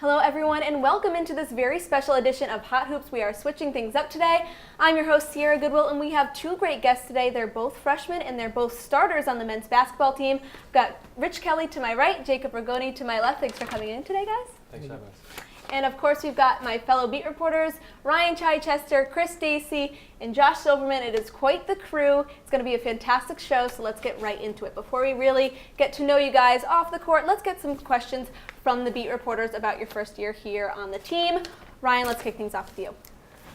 Hello everyone and welcome into this very special edition of Hot Hoops. We are switching things up today. I'm your host Sierra Goodwill and we have two great guests today. They're both freshmen and they're both starters on the men's basketball team. We've got Rich Kelly to my right, Jacob Rigoni to my left. Thanks for coming in today, guys. Thanks for having us. And of course we've got my fellow beat reporters, Ryan Chichester, Chris Stacy, and Josh Silverman. It is quite the crew. It's going to be a fantastic show, so let's get right into it. Before we really get to know you guys off the court, let's get some questions from the beat reporters about your first year here on the team. Ryan, let's kick things off with you.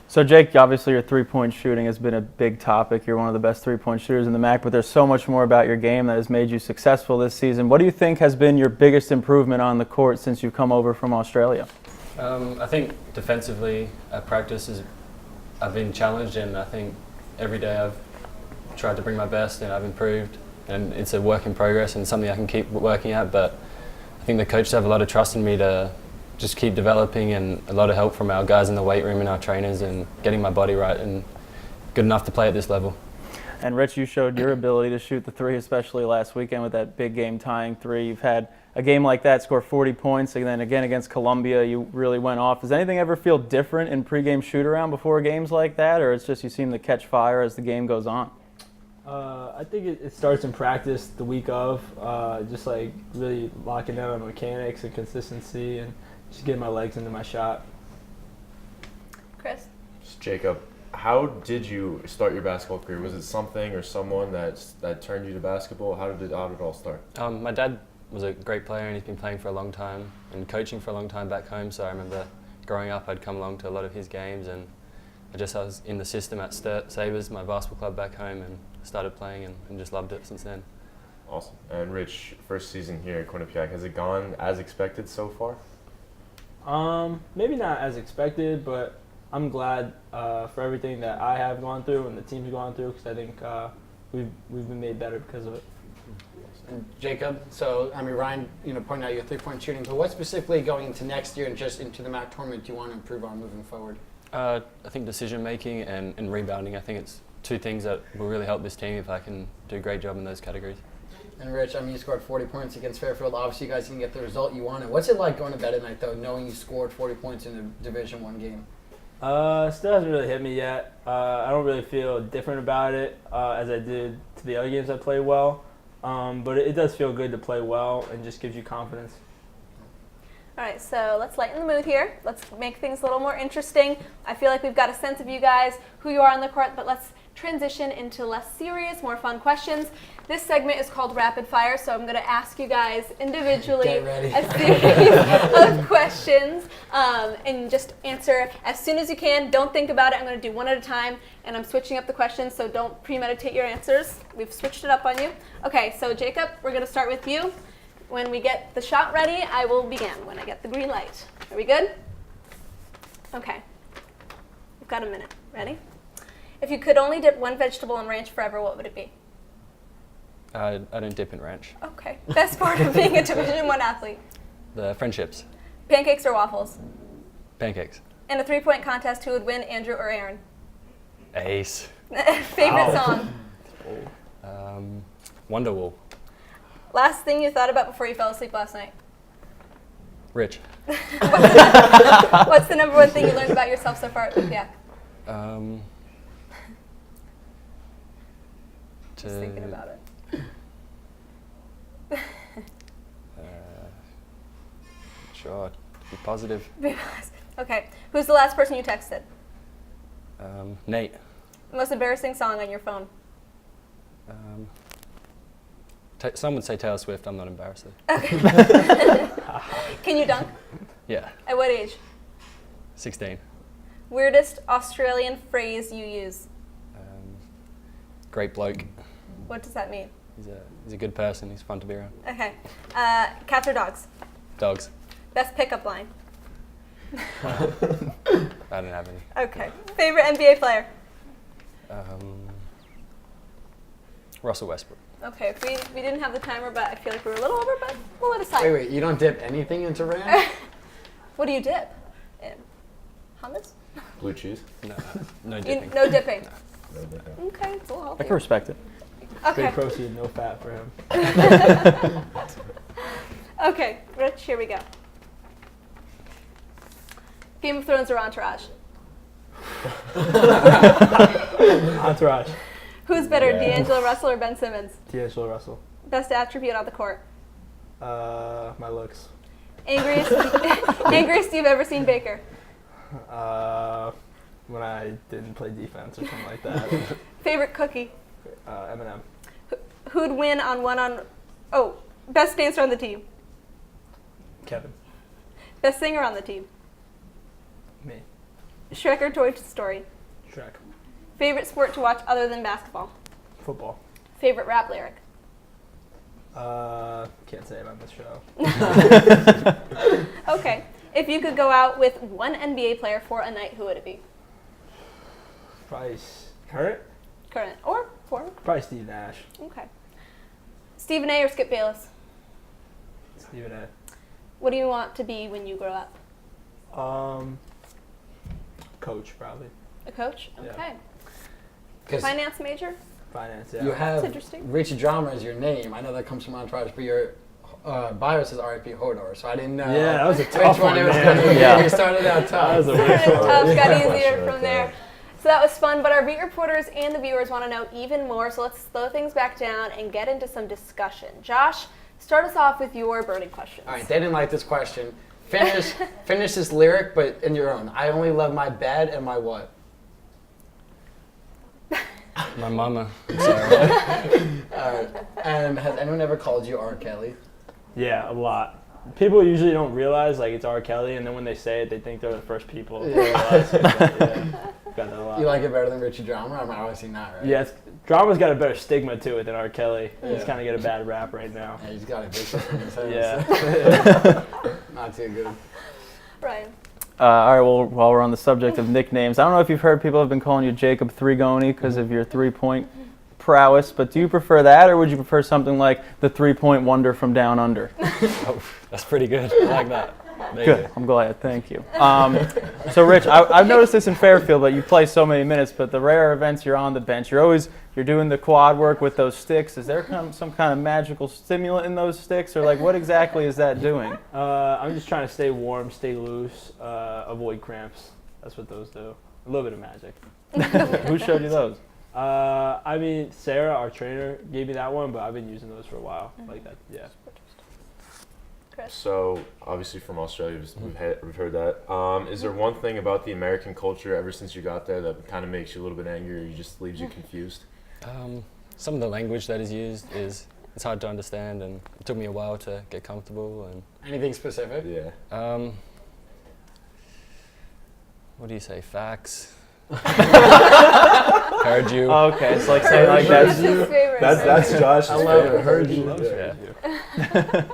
So Jake, obviously your three-point shooting has been a big topic. You're one of the best three-point shooters in the MAC, but there's so much more about your game that has made you successful this season. What do you think has been your biggest improvement on the court since you've come over from Australia? I think defensively at practice I've been challenged, and I think every day I've tried to bring my best and I've improved, and it's a work in progress and something I can keep working at, but I think the coaches have a lot of trust in me to just keep developing, and a lot of help from our guys in the weight room and our trainers and getting my body right and good enough to play at this level. And Rich, you showed your ability to shoot the three, especially last weekend with that big game tying three. You've had a game like that, score 40 points, and then again against Columbia, you really went off. Does anything ever feel different in pregame shoot-around before games like that, or it's just you seem to catch fire as the game goes on? I think it starts in practice the week of, just like really locking down on mechanics and consistency and just getting my legs into my shot. Chris? Jacob, how did you start your basketball career? Was it something or someone that turned you to basketball? How did it all start? My dad was a great player and he's been playing for a long time and coaching for a long time back home, so I remember growing up I'd come along to a lot of his games, and I was in the system at Sabres, my basketball club back home, and started playing and just loved it since then. Awesome. And Rich, first season here at Quinnipiac, has it gone as expected so far? Maybe not as expected, but I'm glad for everything that I have gone through and the team's gone through, because I think we've been made better because of it. And Jacob, so Ryan, pointed out your three-point shooting, but what specifically going into next year and just into the MAC tournament do you want to improve on moving forward? I think decision making and rebounding. I think it's two things that will really help this team if I can do a great job in those categories. And Rich, you scored 40 points against Fairfield. Obviously, you guys didn't get the result you wanted. What's it like going to bed at night, though, knowing you scored 40 points in a Division I game? Still hasn't really hit me yet. I don't really feel different about it as I did to the other games I played well. But it does feel good to play well and just gives you confidence. All right, so let's lighten the mood here. Let's make things a little more interesting. I feel like we've got a sense of you guys, who you are on the court, but let's transition into less serious, more fun questions. This segment is called Rapid Fire, so I'm going to ask you guys individually a series of questions, and just answer as soon as you can. Don't think about it. I'm going to do one at a time, and I'm switching up the questions, so don't premeditate your answers. We've switched it up on you. Okay, so Jacob, we're going to start with you. When we get the shot ready, I will begin when I get the green light. Are we good? Okay. We've got a minute. Ready? If you could only dip one vegetable in ranch forever, what would it be? I don't dip in ranch. Okay. Best part of being a Division I athlete? The friendships. Pancakes or waffles? Pancakes. In a three-point contest, who would win, Andrew or Aaron? Ace. Favorite song? Wonderwall. Last thing you thought about before you fell asleep last night? Rich. What's the number one thing you learned about yourself so far at Quinnipiac? Just thinking about it. Sure. Be positive. Okay. Who's the last person you texted? Nate. Most embarrassing song on your phone? Some would say Taylor Swift. I'm not embarrassed. Okay. Can you dunk? Yeah. At what age? 16. Weirdest Australian phrase you use? Great bloke. What does that mean? He's a good person. He's fun to be around. Okay. Cats or dogs? Dogs. Best pickup line? I don't have any. Okay. Favorite NBA player? Russell Westbrook. Okay. We didn't have the timer, but I feel like we were a little over, but we'll let it slide. Wait, you don't dip anything into ranch? What do you dip? In hummus? Blue cheese? No dipping. No dipping. No dipping. Okay, it's a little I healthy. can respect it. Okay. Good protein, no fat for him. Okay, Rich, here we go. Game of Thrones or Entourage? Entourage. Who's better, Yeah. D'Angelo Russell or Ben Simmons? D'Angelo Russell. Best attribute on the court? My looks. Angriest, angriest you've ever seen Baker? When I didn't play defense or something like that. Favorite cookie? Eminem. Who'd win on one-on? Oh, best dancer on the team? Kevin. Best singer on the team? Me. Shrek or Toy Story? Shrek. Favorite sport to watch other than basketball? Football. Favorite rap lyric? Can't say it on this show. Okay. If you could go out with one NBA player for a night, who would it be? Probably current? Current or former? Probably Steve Nash. Okay. Stephen A. or Skip Bayless? Stephen A. What do you want to be when you grow up? Coach, probably. A coach? Yeah. Okay. 'Cause Finance major? Finance, yeah. you have interesting. Richie Drama as your name. I know that comes from Entourage, but your bio says R.I.P. Hodor, so I didn't know Yeah, that was a which tough one one, it was man. going to be. Yeah. You started out tough. That was a Started weird one. tough, got Yeah. easier from there. So that was fun, but our beat reporters and the viewers want to know even more, so let's slow things back down and get into some discussion. Josh, start us off with your burning questions. All right, they didn't like this question. Finish this lyric, but in your own. I only love my bed and my what? My mama. Sorry. And has anyone ever called you R. Kelly? Yeah, a lot. People usually don't realize like it's R. Kelly, and then when they say it, they think they're the first people to realize it. But, yeah, got that a lot. You like it better than Richie Drama? I'm obviously not, right? Yeah, drama's got a better stigma to it than R. Kelly. Yeah. He's kind of get a bad rap right now. Yeah, he's got a big shit in his head. Yeah. Not too good. Ryan. All right, well, while we're on the subject of nicknames, I don't know if you've heard people have been calling you Jacob Rigoni because of your three-point prowess, but do you prefer that, or would you prefer something like the three-point wonder from down under? Oh, that's pretty good. I like that. There you Good. go. I'm glad. Thank you. So, Rich, I've noticed this in Fairfield, but you play so many minutes. But the rare events you're on the bench, you're doing the quad work with those sticks. Is there some kind of magical stimulant in those sticks, or like what exactly is that doing? I'm just trying to stay warm, stay loose, avoid cramps. That's what those do. A little bit of magic. Who showed you those? I mean, Sarah, our trainer, gave me that one, but I've been using those for a while. Like that, yeah. Chris. So obviously from Australia, we've heard that. Is there one thing about the American culture ever since you got there that kind of makes you a little bit angry, or just leaves you confused? Some of the language that is used it's hard to understand, and it took me a while to get comfortable. And Anything specific? Yeah. what do you say? Facts. Heard you. Okay, it's like saying like That's that's. his favorite. That's Josh's I love favorite. it. Heard you. Yeah.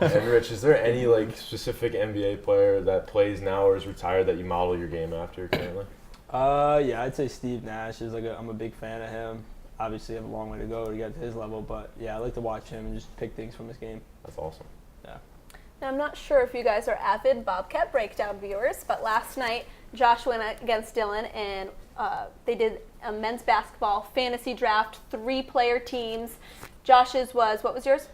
And Rich, is there any like specific NBA player that plays now or is retired that you model your game after currently? Yeah, I'd say Steve Nash is I'm a big fan of him. Obviously, I have a long way to go to get to his level, but yeah, I like to watch him and just pick things from his game. That's awesome. Now, I'm not sure if you guys are avid Bobcat Breakdown viewers, but last night Josh went against Dylan, and they did a men's basketball fantasy draft, 3-player teams. Josh's was, what was yours?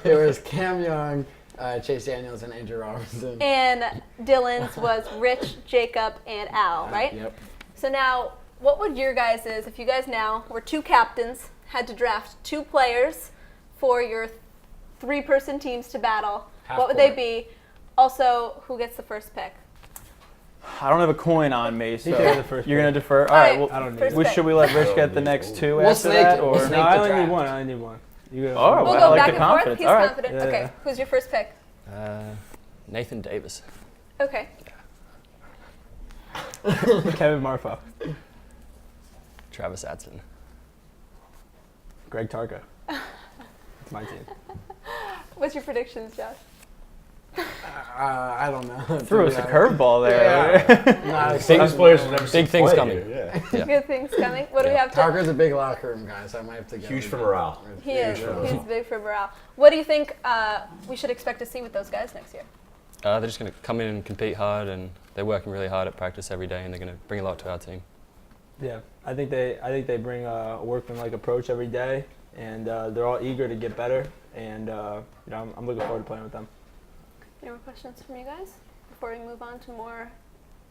It was Cam Young, Chase Daniels, and Andrew Robinson. And Dylan's was Rich, Jacob, and Al, right? Yep. So now, what would your guys' is, if you guys now were 2 captains, had to draft 2 players for your 3-person teams to battle, Half what would court. they be? Also, who gets the first pick? I don't have a coin on me, so can have the first you're gonna pick. defer. All All right. right, Well, I don't need first it. pick. should we let Rich I get don't the need next it. 2 We'll after snake that, it. or We'll No, snake I the only need draft. one. I only need one. You go. Oh, We'll I go like back the and forth. confidence. He's All right. confident. Yeah. Okay, who's your first pick? Nathan Davis. Okay. Kevin Marfa. Travis Adson. Greg Tarka. It's my team. What's your predictions, Josh? I don't know. Threw us a curveball there. Nah, Famous players have never seen Big things play coming. here, Yeah. Good things coming. What do we have to? Tarker's a big locker room guy, so I might have to Yeah. go. Huge for morale. He is. Huge for He's morale. big for morale. What do you think we should expect to see with those guys next year? They're just going to come in and compete hard, and they're working really hard at practice every day, and they're going to bring a lot to our team. Yeah, I think they bring a workmanlike approach every day, and they're all eager to get better. And I'm looking forward to playing with them. Any more questions from you guys? before we move on to more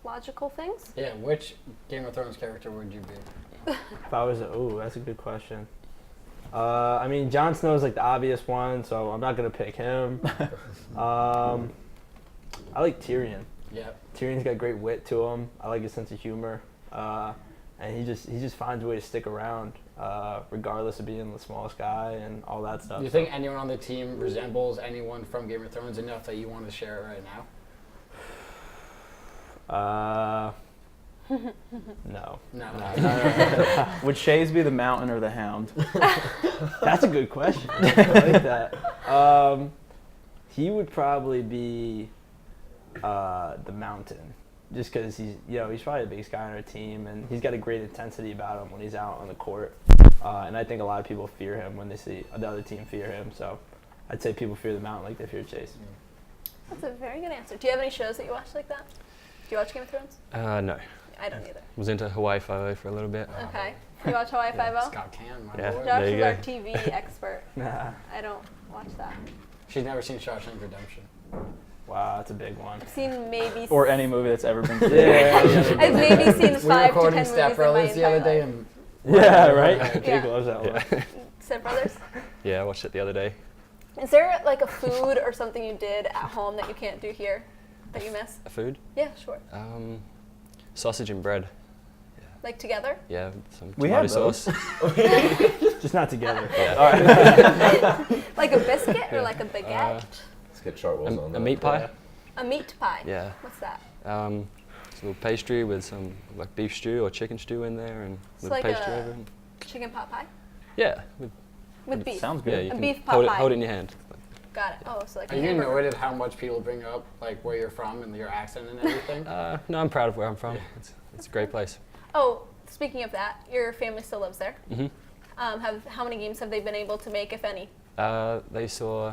logical things? Yeah, which Game of Thrones character would you be? If I was, that's a good question. I mean, Jon Snow's like the obvious one, so I'm not gonna pick him. I like Tyrion. Yeah. Tyrion's got great wit to him. I like his sense of humor, and he just finds a way to stick around, regardless of being the smallest guy and all that stuff. Do you think anyone on the team resembles anyone from Game of Thrones enough that you want to share it right now? No. No. Would Shays be the Mountain or the Hound? That's a good question. I like that. He would probably be the Mountain, just because he's probably the biggest guy on our team, and he's got a great intensity about him when he's out on the court. And I think a lot of people fear him when they see the other team fear him. So I'd say people fear the Mountain like they fear Chase. That's a very good answer. Do you have any shows that you watch like that? Do you watch Game of Thrones? No. I don't either. Was into Hawaii Five-0 for a little bit. Okay. You watch Hawaii Five-0? Scott Can, my Yeah. boy. Josh There you is our go. TV expert. Nah. I don't watch that. She's never seen Shawshank Redemption. Wow, that's a big one. I've seen maybe Or any movie that's ever been Yeah. I've maybe seen We were 5 to 10 recording movies Step in my Brothers the other entire day, life. and Yeah, right? Yeah. Jake loves that one. Step Brothers? Yeah, I watched it the other day. Is there like a food or something you did at home that you can't do here that you miss? A food? Yeah, sure. Sausage and bread. Like together? Yeah, with some We tomato had those. sauce. Just not together. Yeah. Like a biscuit or like a baguette? Let's get Chartwell's on A that. meat pie? A meat pie? Yeah. What's that? It's a little pastry with some like beef stew or chicken stew in there, and It's with like pastry a- over it. Chicken pot pie? Yeah, With beef? Sounds yeah. good. You A can beef pot hold pie. it, hold it in your hand. Got it. Oh, so like are a you hamburger. annoyed at how much people bring up like where you're from and your accent and everything? No, I'm proud of where I'm from. It's a great place. Oh, speaking of that, your family still lives there. Mhm. How many games have they been able to make, if any? They saw,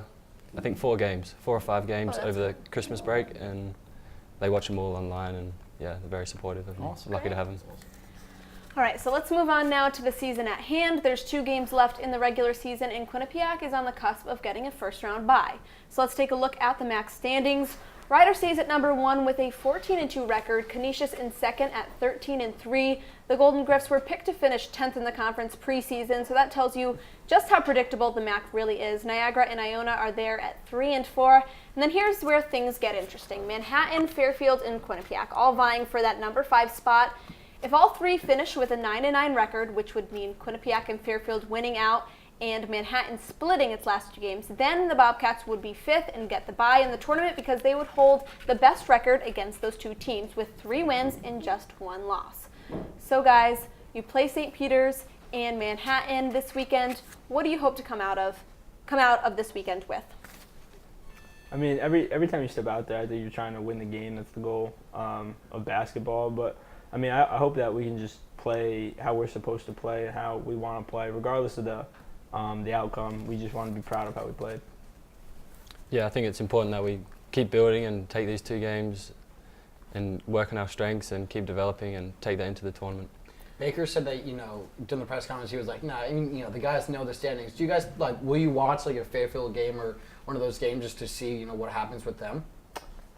I think, 4 or 5 games that's over the Christmas break, and they watch them all online, and yeah, they're very supportive of me. Awesome. Lucky to have them. All right, so let's move on now to the season at hand. There's 2 games left in the regular season, and Quinnipiac is on the cusp of getting a first-round bye. So let's take a look at the MAC standings. Ryder stays at number 1 with a 14-2 record. Canisius in second at 13-3. The Golden Griffs were picked to finish 10th in the conference preseason, so that tells you just how predictable the MAC really is. Niagara and Iona are there at 3-4. And then here's where things get interesting. Manhattan, Fairfield, and Quinnipiac all vying for that number 5 spot. If all 3 finish with a 9-9 record, which would mean Quinnipiac and Fairfield winning out and Manhattan splitting its last 2 games, then the Bobcats would be 5th and get the bye in the tournament because they would hold the best record against those 2 teams with 3 wins and just 1 loss. So guys, you play St. Peter's and Manhattan this weekend. What do you hope to come out of this weekend with? I mean, every time you step out there, I think you're trying to win the game. That's the goal of basketball. But I mean, I hope that we can just play how we're supposed to play and how we want to play, regardless of the outcome. We just want to be proud of how we played. Yeah, I think it's important that we keep building and take these 2 games and work on our strengths and keep developing and take that into the tournament. Baker said that, during the press conference, he was like, nah, the guys know the standings. Do you guys, will you watch, a Fairfield game or one of those games just to see, what happens with them?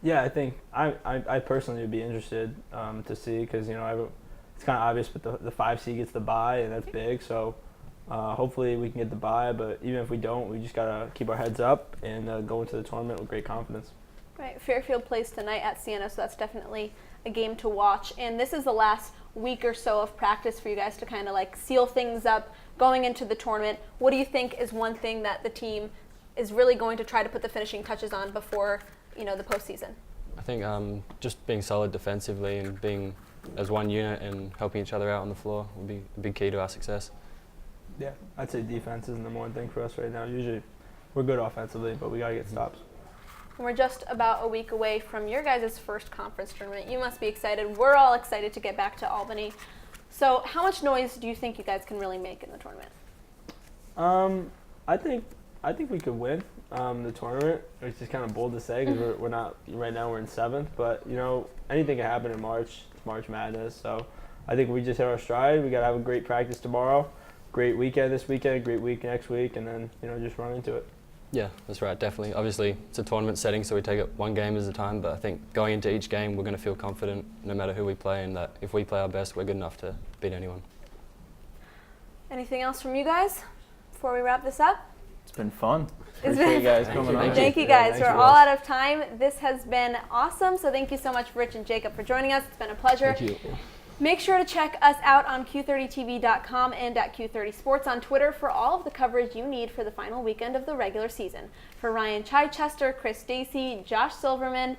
Yeah, I think I personally would be interested to see because, it's kind of obvious, but the 5 seed gets the bye, and that's big. So hopefully we can get the bye, but even if we don't, we just got to keep our heads up and go into the tournament with great confidence. Right, Fairfield plays tonight at Siena, so that's definitely a game to watch. And this is the last week or so of practice for you guys to kind of seal things up going into the tournament. What do you think is one thing that the team is really going to try to put the finishing touches on before, the postseason? I think just being solid defensively and being as one unit and helping each other out on the floor will be a big key to our success. Yeah, I'd say defense is the number one thing for us right now. Usually we're good offensively, but we got to get stops. And we're just about a week away from your guys' first conference tournament. You must be excited. We're all excited to get back to Albany. So how much noise do you think you guys can really make in the tournament? I think we could win the tournament. It's just kind of bold to say because we're not right now. We're in 7th, but anything can happen in March. It's March Madness, so I think we just hit our stride. We got to have a great practice tomorrow, great weekend this weekend, great week next week, and then just run into it. Yeah, that's right, definitely. Obviously, it's a tournament setting, so we take it one game at a time, but I think going into each game, we're going to feel confident no matter who we play, and that if we play our best, we're good enough to beat anyone. Anything else from you guys before we wrap this up? It's been fun. It's Appreciate been- you guys Thank coming you. on. Thank you Yeah, guys. thanks We're for all us. out of time. This has been awesome. So thank you so much, Rich and Jacob, for joining us. It's been a pleasure. Thank you. Make sure to check us out on Q30TV.com and at Q30 Sports on Twitter for all of the coverage you need for the final weekend of the regular season. For Ryan Chichester, Chris Stacy, Josh Silverman,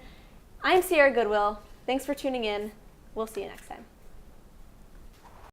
I'm Sierra Goodwill. Thanks for tuning in. We'll see you next time.